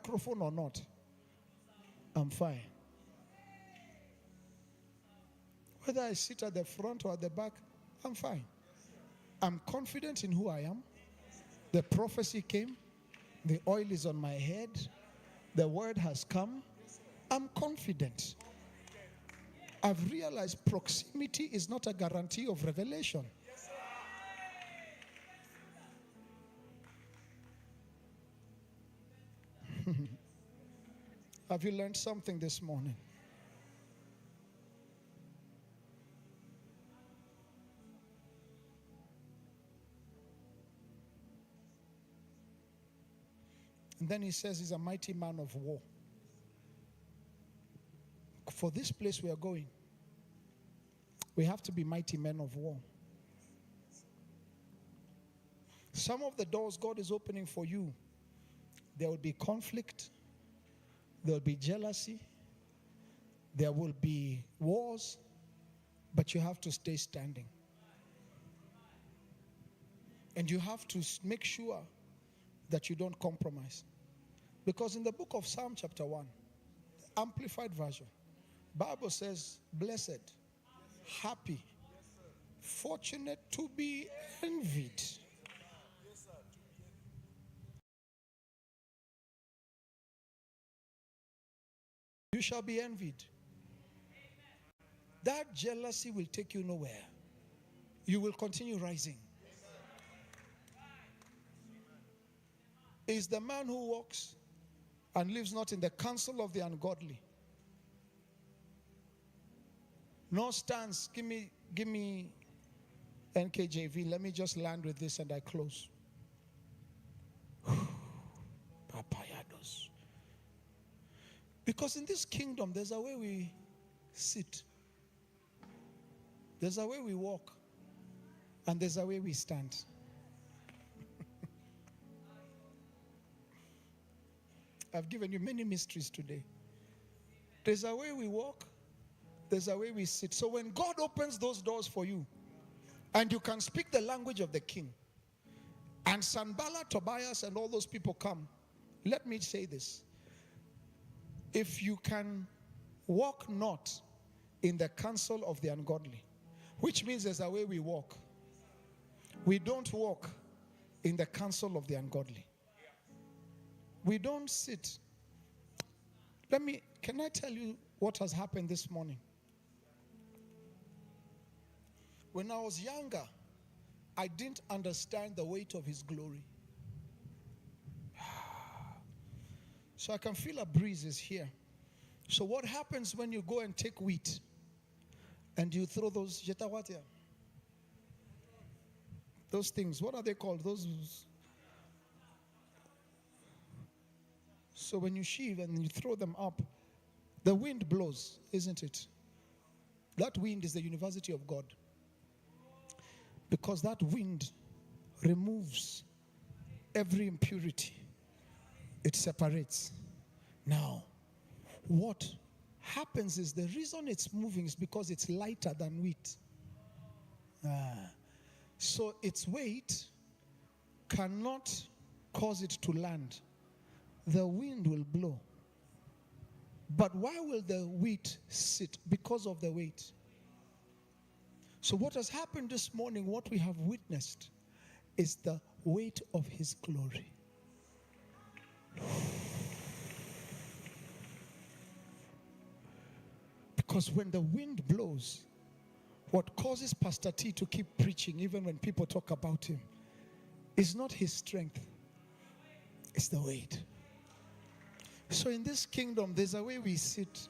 microphone or not, I'm fine. Whether I sit at the front or at the back, I'm fine. I'm confident in who I am. The prophecy came. The oil is on my head. The word has come. I'm confident. I've realized proximity is not a guarantee of revelation. Have you learned something this morning? And then he says he's a mighty man of war. For this place we are going, we have to be mighty men of war. Some of the doors God is opening for you, there will be conflict, there will be jealousy, there will be wars, but you have to stay standing. And you have to make sure that you don't compromise. Because in the book of Psalm chapter 1, Amplified Version, Bible says, blessed, happy, fortunate, to be envied. You shall be envied. That jealousy will take you nowhere. You will continue rising. Is the man who walks and lives not in the counsel of the ungodly, nor stands. Give me NKJV. Let me just land with this and I close. Papayados. Because in this kingdom, there's a way we sit, there's a way we walk, and there's a way we stand. I've given you many mysteries today. There's a way we walk, there's a way we sit. So when God opens those doors for you, and you can speak the language of the king, and Sanballat, Tobias, and all those people come, let me say this. If you can walk not in the counsel of the ungodly, which means there's a way we walk. We don't walk in the counsel of the ungodly. We don't sit. Can I tell you what has happened this morning? When I was younger, I didn't understand the weight of his glory. So I can feel a breeze is here. So what happens when you go and take wheat and you throw those jetawatia? Those things, what are they called? So when you sheave and you throw them up, the wind blows, isn't it? That wind is the university of God. Because that wind removes every impurity. It separates. Now, what happens is the reason it's moving is because it's lighter than wheat. So its weight cannot cause it to land. The wind will blow. But why will the wheat sit? Because of the weight. So what has happened this morning, what we have witnessed, is the weight of his glory. Because when the wind blows, what causes Pastor T to keep preaching even when people talk about him is not his strength, it's the weight. So in this kingdom, there's a way we sit.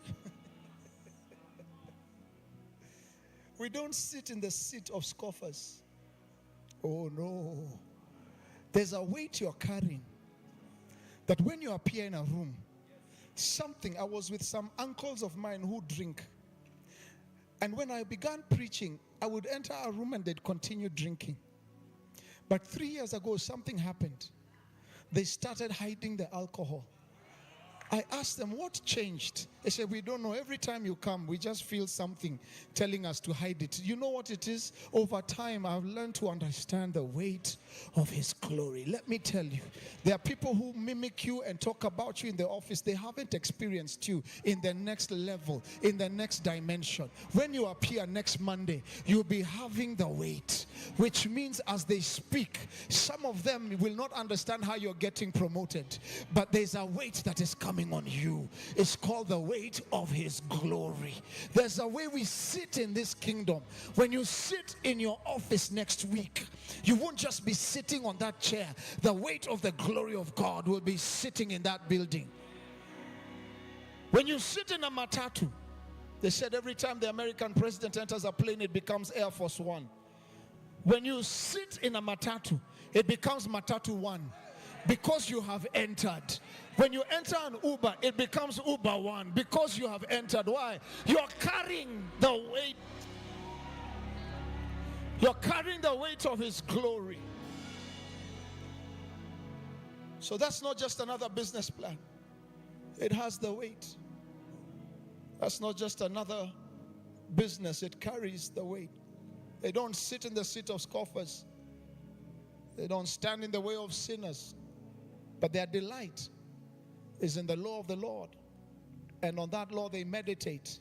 We don't sit in the seat of scoffers. Oh no. There's a weight you're carrying that when you appear in a room, I was with some uncles of mine who drink. And when I began preaching, I would enter a room and they'd continue drinking. But 3 years ago, something happened. They started hiding the alcohol. I asked them, what changed? They said, we don't know. Every time you come, we just feel something telling us to hide it. You know what it is? Over time, I've learned to understand the weight of His glory. Let me tell you, there are people who mimic you and talk about you in the office. They haven't experienced you in the next level, in the next dimension. When you appear next Monday, you'll be having the weight, which means as they speak, some of them will not understand how you're getting promoted, but there's a weight that is coming on you. It's called the weight of His glory. There's a way we sit in this kingdom. When you sit in your office next week, you won't just be sitting on that chair. The weight of the glory of God will be sitting in that building. When you sit in a matatu, they said every time the American president enters a plane, it becomes Air Force One. When you sit in a matatu, it becomes Matatu One, because you have entered. When you enter an Uber, it becomes Uber One, because you have entered. Why? You are carrying the weight. You're carrying the weight of His glory. So that's not just another business plan. It has the weight. That's not just another business. It carries the weight. They don't sit in the seat of scoffers. They don't stand in the way of sinners. But their delight is in the law of the Lord. And on that law they meditate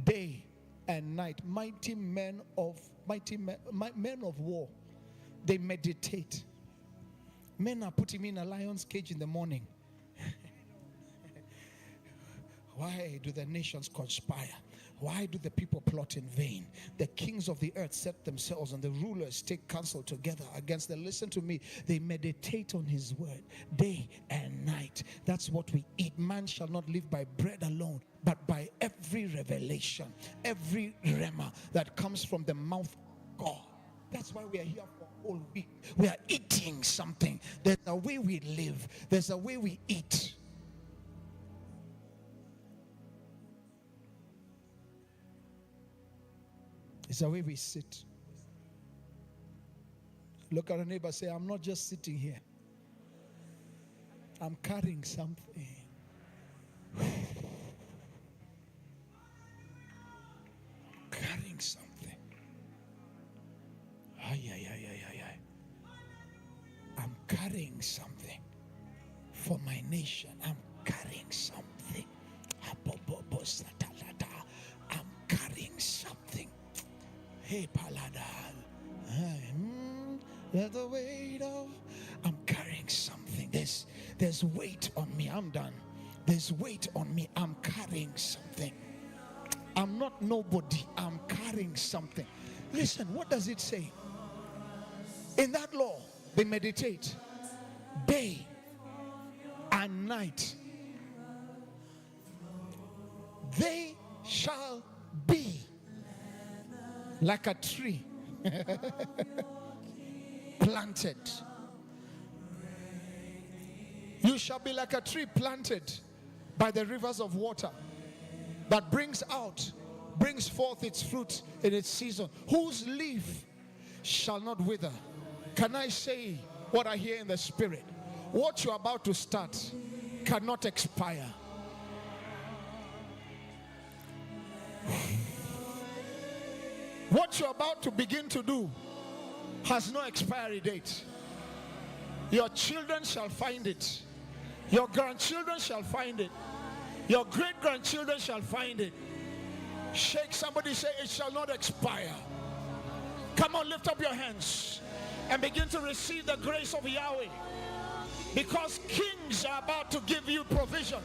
day and night. Mighty men of war. They meditate. Men are putting me in a lion's cage in the morning. Why do the nations conspire? Why do the people plot in vain? The kings of the earth set themselves and the rulers take counsel together against them. Listen to me. They meditate on His word day and night. That's what we eat. Man shall not live by bread alone, but by every revelation, every RHEMA that comes from the mouth of God. That's why we are here for a whole week. We are eating something. There's a way we live. There's a way we eat. It's the way we sit. Look at a neighbor, say, I'm not just sitting here. I'm carrying something. Carrying something. I'm carrying something for my nation. I'm carrying something. I'm carrying something. Hey, Paladal. Let the weight of. I'm carrying something. There's weight on me. I'm done. There's weight on me. I'm carrying something. I'm not nobody. I'm carrying something. Listen, what does it say? In that law, they meditate day and night. They shall be like a tree planted. You shall be like a tree planted by the rivers of water that brings forth its fruit in its season, whose leaf shall not wither. Can I say what I hear in the spirit? What you're about to start cannot expire. What you're about to begin to do has no expiry date. Your children shall find it. Your grandchildren shall find it. Your great-grandchildren shall find it. Shake somebody, say it shall not expire. Come on, lift up your hands and begin to receive the grace of Yahweh, because kings are about to give you provision.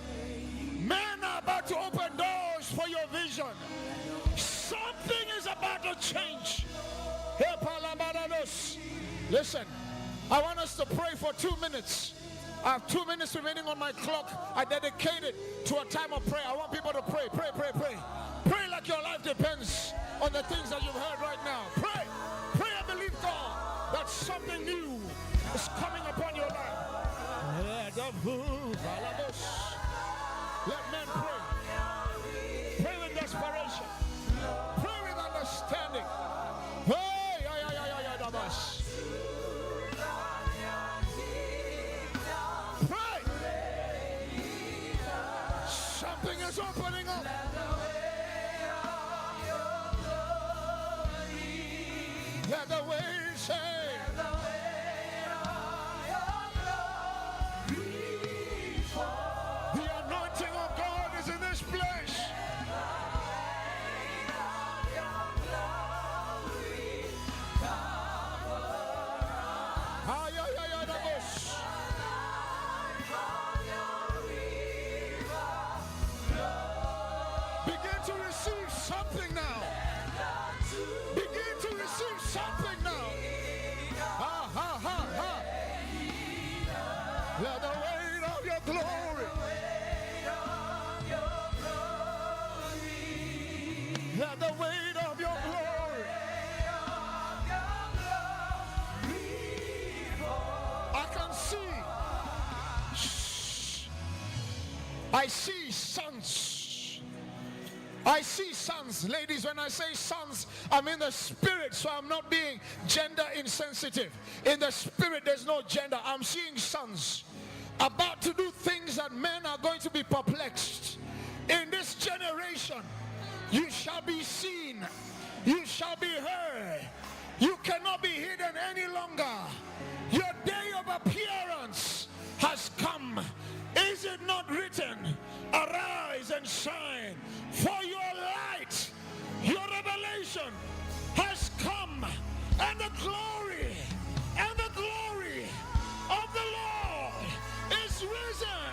Men are about to open doors for your vision. Something is about to change. Listen, I want us to pray for 2 minutes. I have 2 minutes remaining on my clock. I dedicate it to a time of prayer. I want people to pray, pray, pray, pray. Pray like your life depends on the things that you've heard right now. Pray, pray and believe God that something new is coming upon your life. Let men pray. Pray with desperation. Pray with understanding. Pray. is opening up. Let the weight say. The anointing of God is in this place. Begin to receive something now. Begin to receive something now. Ha ha ha ha. Let the weight of your glory. Let the weight of your glory. I can see. I see sons. I see sons. Ladies, when I say sons, I'm in the spirit, so I'm not being gender insensitive. In the spirit, there's no gender. I'm seeing sons about to do things that men are going to be perplexed. In this generation, you shall be seen. You shall be heard. You cannot be hidden any longer. Your day of appearance has come. Is it not written? Arise and shine, for your light, your revelation has come, and the glory of the Lord is risen.